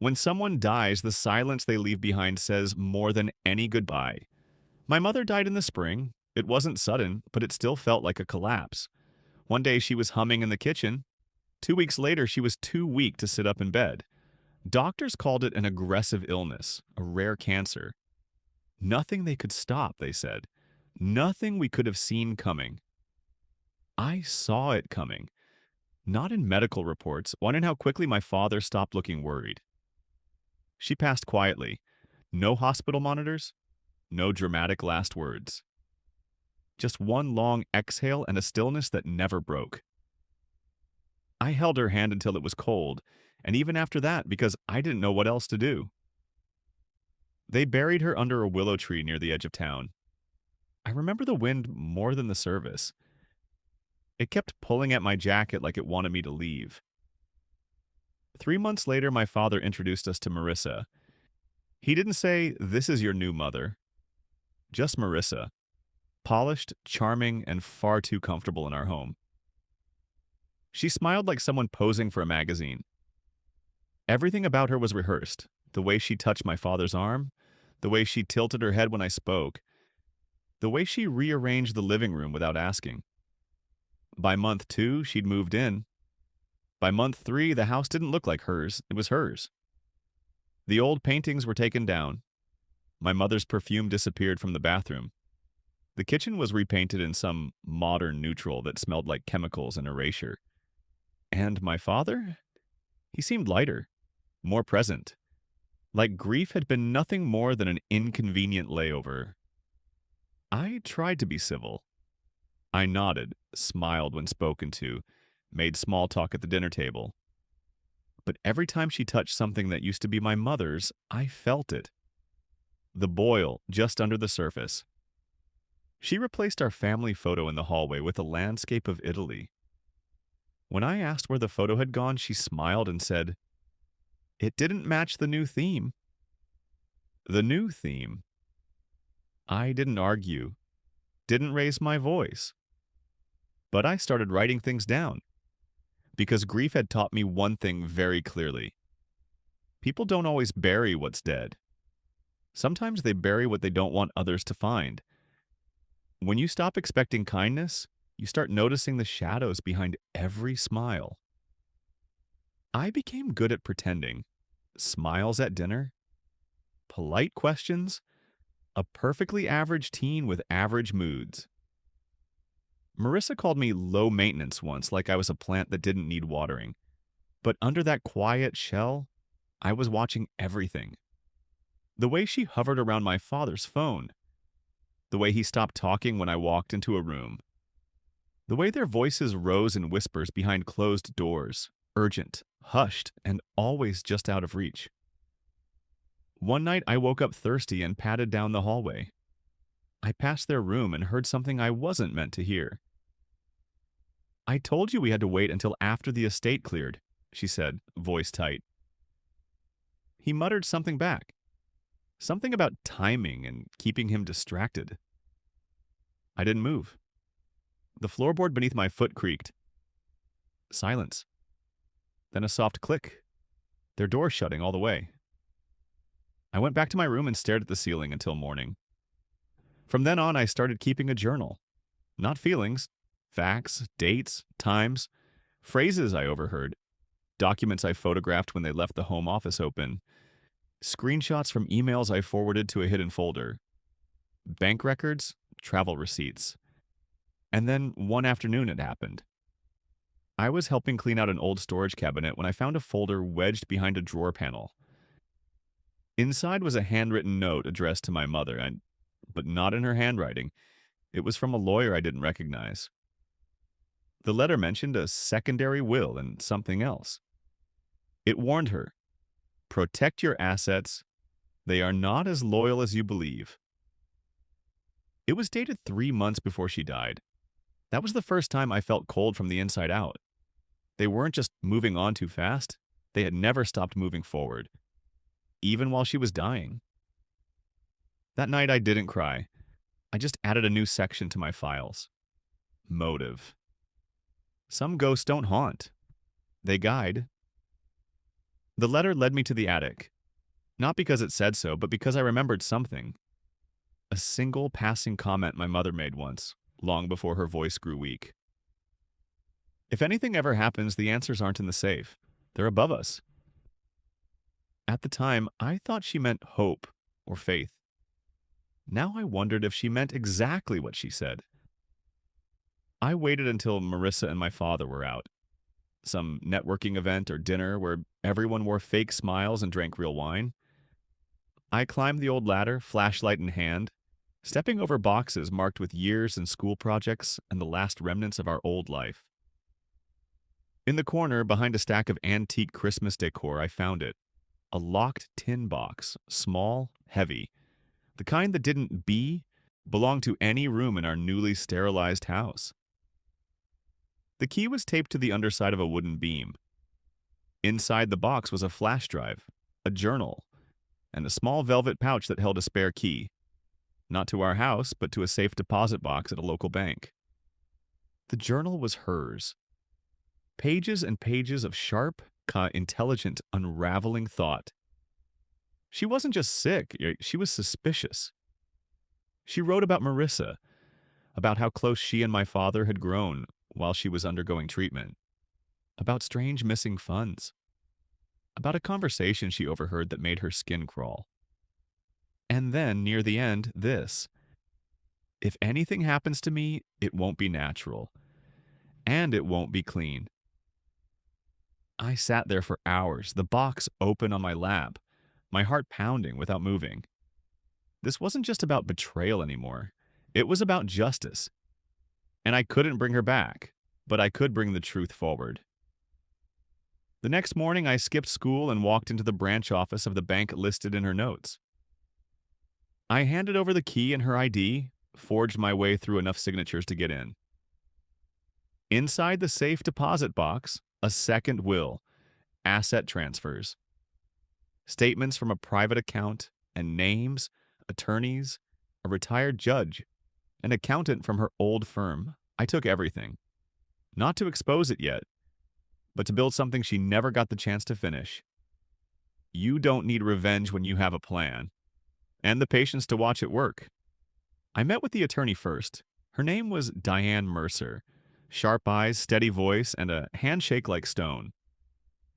When someone dies, the silence they leave behind says more than any goodbye. My mother died in the spring. It wasn't sudden, but it still felt like a collapse. One day she was humming in the kitchen. 2 weeks later, she was too weak to sit up in bed. Doctors called it an aggressive illness, a rare cancer. Nothing they could stop, they said. Nothing we could have seen coming. I saw it coming. Not in medical reports, one in how quickly my father stopped looking worried. She passed quietly. No hospital monitors, no dramatic last words. Just one long exhale and a stillness that never broke. I held her hand until it was cold, and even after that because I didn't know what else to do. They buried her under a willow tree near the edge of town. I remember the wind more than the service. It kept pulling at my jacket like it wanted me to leave. 3 months later, my father introduced us to Marissa. He didn't say, "This is your new mother." Just Marissa. Polished, charming, and far too comfortable in our home. She smiled like someone posing for a magazine. Everything about her was rehearsed. The way she touched my father's arm, the way she tilted her head when I spoke, the way she rearranged the living room without asking. By month 2, she'd moved in. By month 3, the house didn't look like hers, it was hers. The old paintings were taken down. My mother's perfume disappeared from the bathroom. The kitchen was repainted in some modern neutral that smelled like chemicals and erasure. And my father? He seemed lighter, more present. Like grief had been nothing more than an inconvenient layover. I tried to be civil. I nodded, smiled when spoken to, made small talk at the dinner table. But every time she touched something that used to be my mother's, I felt it. The boil just under the surface. She replaced our family photo in the hallway with a landscape of Italy. When I asked where the photo had gone, she smiled and said, "It didn't match the new theme." The new theme. I didn't argue, didn't raise my voice. But I started writing things down. Because grief had taught me one thing very clearly. People don't always bury what's dead. Sometimes they bury what they don't want others to find. When you stop expecting kindness, you start noticing the shadows behind every smile. I became good at pretending. Smiles at dinner, polite questions, a perfectly average teen with average moods. Marissa called me low maintenance once, like I was a plant that didn't need watering. But under that quiet shell, I was watching everything. The way she hovered around my father's phone. The way he stopped talking when I walked into a room. The way their voices rose in whispers behind closed doors, urgent, hushed, and always just out of reach. One night I woke up thirsty and padded down the hallway. I passed their room and heard something I wasn't meant to hear. "I told you we had to wait until after the estate cleared," she said, voice tight. He muttered something back. Something about timing and keeping him distracted. I didn't move. The floorboard beneath my foot creaked. Silence. Then a soft click. Their door shutting all the way. I went back to my room and stared at the ceiling until morning. From then on, I started keeping a journal. Not feelings, facts, dates, times, phrases I overheard, documents I photographed when they left the home office open, screenshots from emails I forwarded to a hidden folder, bank records, travel receipts. And then one afternoon it happened. I was helping clean out an old storage cabinet when I found a folder wedged behind a drawer panel. Inside was a handwritten note addressed to my mother, but not in her handwriting. It was from a lawyer I didn't recognize. The letter mentioned a secondary will and something else. It warned her, "Protect your assets. They are not as loyal as you believe." It was dated 3 months before she died. That was the first time I felt cold from the inside out. They weren't just moving on too fast. They had never stopped moving forward, even while she was dying. That night I didn't cry. I just added a new section to my files. Motive. Some ghosts don't haunt. They guide. The letter led me to the attic, not because it said so, but because I remembered something. A single passing comment my mother made once, long before her voice grew weak. If anything ever happens, the answers aren't in the safe. They're above us. At the time, I thought she meant hope or faith. Now I wondered if she meant exactly what she said. I waited until Marissa and my father were out. Some networking event or dinner where everyone wore fake smiles and drank real wine. I climbed the old ladder, flashlight in hand, stepping over boxes marked with years and school projects and the last remnants of our old life. In the corner, behind a stack of antique Christmas decor, I found it. A locked tin box, small, heavy. The kind that didn't belong to any room in our newly sterilized house. The key was taped to the underside of a wooden beam. Inside the box was a flash drive, a journal, and a small velvet pouch that held a spare key. Not to our house, but to a safe deposit box at a local bank. The journal was hers. Pages and pages of sharp, intelligent, unraveling thought. She wasn't just sick, she was suspicious. She wrote about Marissa, about how close she and my father had grown while she was undergoing treatment, about strange missing funds, about a conversation she overheard that made her skin crawl. And then, near the end, this. If anything happens to me, it won't be natural. And it won't be clean. I sat there for hours, the box open on my lap, my heart pounding without moving. This wasn't just about betrayal anymore. It was about justice. And I couldn't bring her back, but I could bring the truth forward. The next morning, I skipped school and walked into the branch office of the bank listed in her notes. I handed over the key and her ID, forged my way through enough signatures to get in. Inside the safe deposit box, a second will, asset transfers, statements from a private account, and names, attorneys, a retired judge, an accountant from her old firm. I took everything. Not to expose it yet, but to build something she never got the chance to finish. You don't need revenge when you have a plan, and the patience to watch it work. I met with the attorney first. Her name was Diane Mercer. Sharp eyes, steady voice, and a handshake like stone.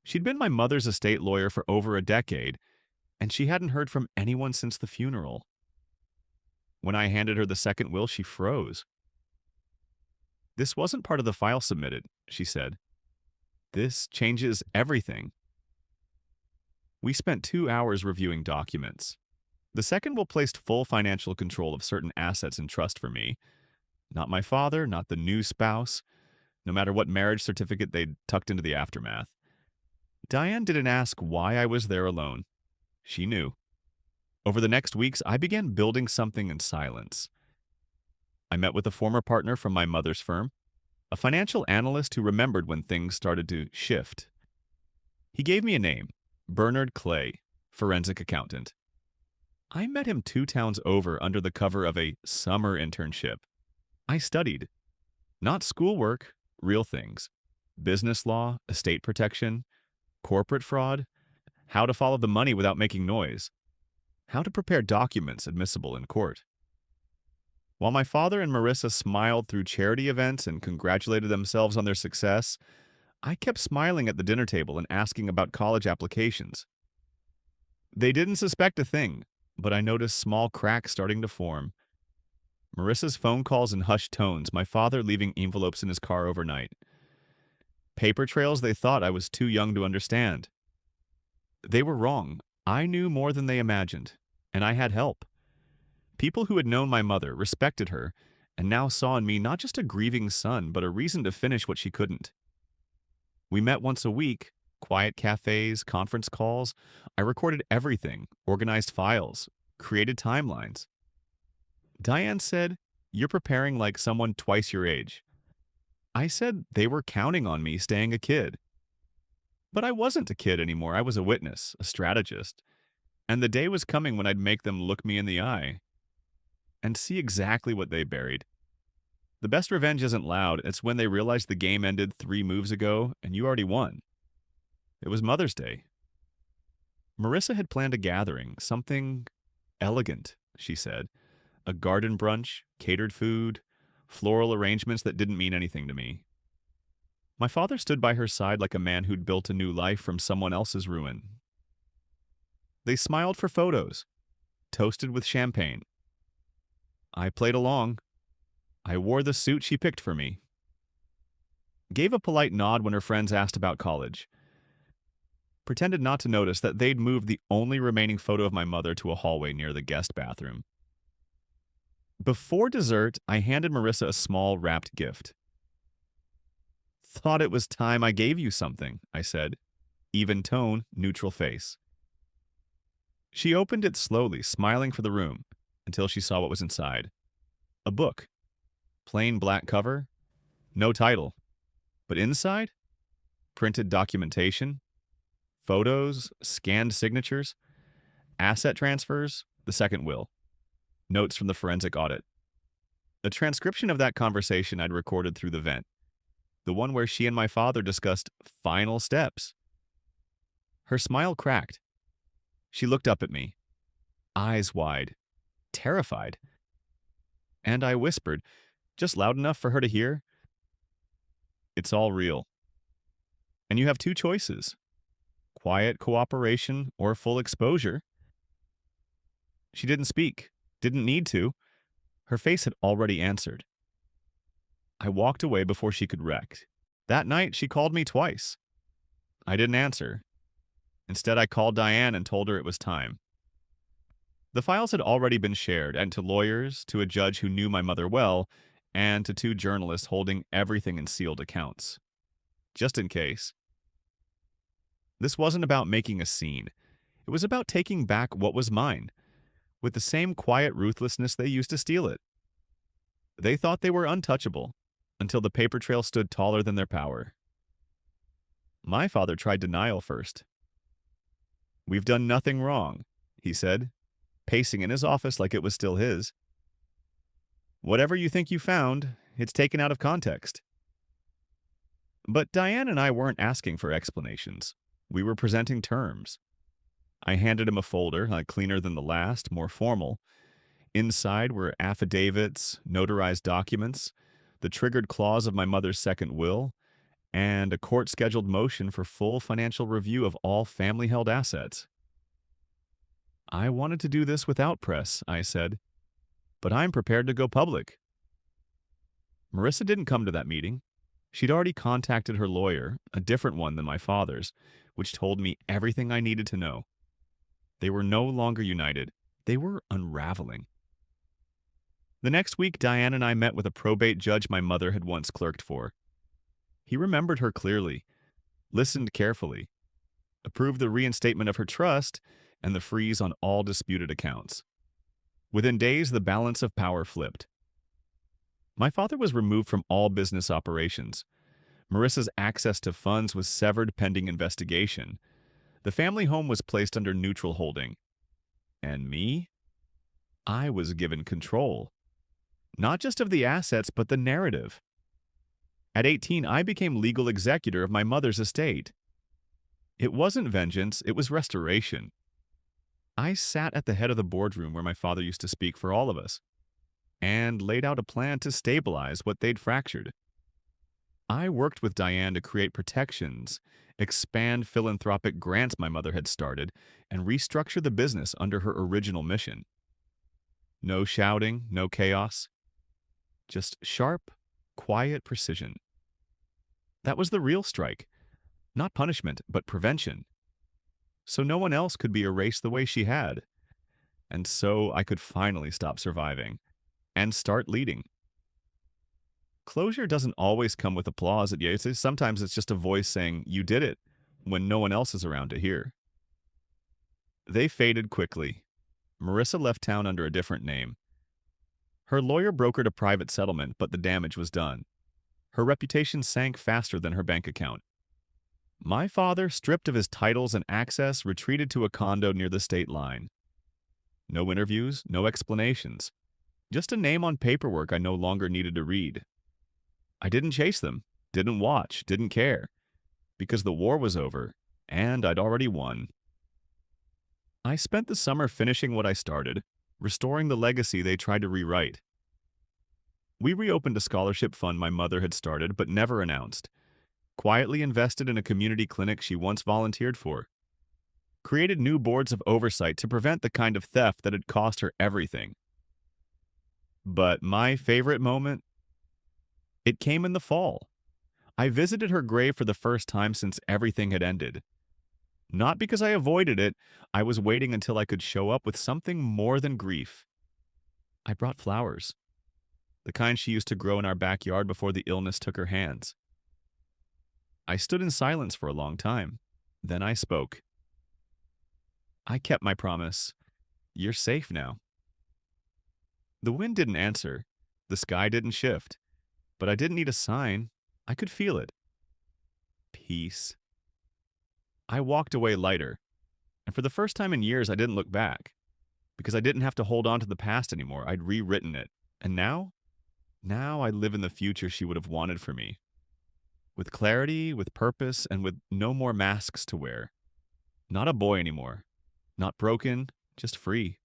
She'd been my mother's estate lawyer for over a decade, and she hadn't heard from anyone since the funeral. When I handed her the second will, she froze. "This wasn't part of the file submitted," she said. "This changes everything." We spent 2 hours reviewing documents. The second will placed full financial control of certain assets in trust for me. Not my father, not the new spouse, no matter what marriage certificate they'd tucked into the aftermath. Diane didn't ask why I was there alone. She knew. Over the next weeks, I began building something in silence. I met with a former partner from my mother's firm, a financial analyst who remembered when things started to shift. He gave me a name, Bernard Clay, forensic accountant. I met him 2 towns over under the cover of a summer internship. I studied. Not schoolwork, real things. Business law, estate protection, corporate fraud, how to follow the money without making noise, how to prepare documents admissible in court. While my father and Marissa smiled through charity events and congratulated themselves on their success, I kept smiling at the dinner table and asking about college applications. They didn't suspect a thing, but I noticed small cracks starting to form. Marissa's phone calls in hushed tones, my father leaving envelopes in his car overnight. Paper trails they thought I was too young to understand. They were wrong. I knew more than they imagined, and I had help. People who had known my mother, respected her, and now saw in me not just a grieving son, but a reason to finish what she couldn't. We met once a week, quiet cafes, conference calls. I recorded everything, organized files, created timelines. Diane said, "You're preparing like someone twice your age." I said they were counting on me staying a kid. But I wasn't a kid anymore. I was a witness, a strategist. And the day was coming when I'd make them look me in the eye and see exactly what they buried. The best revenge isn't loud. It's when they realize the game ended 3 moves ago and you already won. It was Mother's Day. Marissa had planned a gathering, something elegant, she said. A garden brunch, catered food, floral arrangements that didn't mean anything to me. My father stood by her side like a man who'd built a new life from someone else's ruin. They smiled for photos, toasted with champagne. I played along. I wore the suit she picked for me. Gave a polite nod when her friends asked about college. Pretended not to notice that they'd moved the only remaining photo of my mother to a hallway near the guest bathroom. Before dessert, I handed Marissa a small wrapped gift. Thought it was time I gave you something, I said. Even tone, neutral face. She opened it slowly, smiling for the room, until she saw what was inside. A book. Plain black cover. No title. But inside? Printed documentation. Photos, scanned signatures. Asset transfers, the second will. Notes from the forensic audit. A transcription of that conversation I'd recorded through the vent. The one where she and my father discussed final steps. Her smile cracked. She looked up at me, eyes wide, terrified. And I whispered, just loud enough for her to hear, "It's all real. And you have two choices. Quiet cooperation or full exposure." She didn't speak, didn't need to. Her face had already answered. I walked away before she could wreck. That night, she called me twice. I didn't answer. Instead, I called Diane and told her it was time. The files had already been shared, and to lawyers, to a judge who knew my mother well, and to two journalists holding everything in sealed accounts. Just in case. This wasn't about making a scene. It was about taking back what was mine, with the same quiet ruthlessness they used to steal it. They thought they were untouchable, until the paper trail stood taller than their power. My father tried denial first. "We've done nothing wrong," he said, pacing in his office like it was still his. "Whatever you think you found, it's taken out of context." But Diane and I weren't asking for explanations. We were presenting terms. I handed him a folder, cleaner than the last, more formal. Inside were affidavits, notarized documents, the triggered clause of my mother's second will, and a court-scheduled motion for full financial review of all family-held assets. "I wanted to do this without press," I said, "but I'm prepared to go public." Marissa didn't come to that meeting. She'd already contacted her lawyer, a different one than my father's, which told me everything I needed to know. They were no longer united. They were unraveling. The next week, Diane and I met with a probate judge my mother had once clerked for. He remembered her clearly, listened carefully, approved the reinstatement of her trust, and the freeze on all disputed accounts. Within days, the balance of power flipped. My father was removed from all business operations. Marissa's access to funds was severed pending investigation. The family home was placed under neutral holding. And me? I was given control. Not just of the assets, but the narrative. At 18, I became legal executor of my mother's estate. It wasn't vengeance, it was restoration. I sat at the head of the boardroom where my father used to speak for all of us, and laid out a plan to stabilize what they'd fractured. I worked with Diane to create protections, expand philanthropic grants my mother had started, and restructure the business under her original mission. No shouting, no chaos. Just sharp, quiet precision. That was the real strike. Not punishment, but prevention. So no one else could be erased the way she had. And so I could finally stop surviving and start leading. Closure doesn't always come with applause at you. Sometimes it's just a voice saying, "You did it," when no one else is around to hear. They faded quickly. Marissa left town under a different name. Her lawyer brokered a private settlement, but the damage was done. Her reputation sank faster than her bank account. My father, stripped of his titles and access, retreated to a condo near the state line. No interviews, no explanations. Just a name on paperwork I no longer needed to read. I didn't chase them, didn't watch, didn't care. Because the war was over, and I'd already won. I spent the summer finishing what I started, restoring the legacy they tried to rewrite. We reopened a scholarship fund my mother had started but never announced, quietly invested in a community clinic she once volunteered for, created new boards of oversight to prevent the kind of theft that had cost her everything. But my favorite moment? It came in the fall. I visited her grave for the first time since everything had ended. Not because I avoided it, I was waiting until I could show up with something more than grief. I brought flowers, the kind she used to grow in our backyard before the illness took her hands. I stood in silence for a long time. Then I spoke. I kept my promise. You're safe now. The wind didn't answer. The sky didn't shift. But I didn't need a sign. I could feel it. Peace. I walked away lighter. And for the first time in years, I didn't look back. Because I didn't have to hold on to the past anymore. I'd rewritten it. And now? Now I live in the future she would have wanted for me. With clarity, with purpose, and with no more masks to wear. Not a boy anymore. Not broken, just free.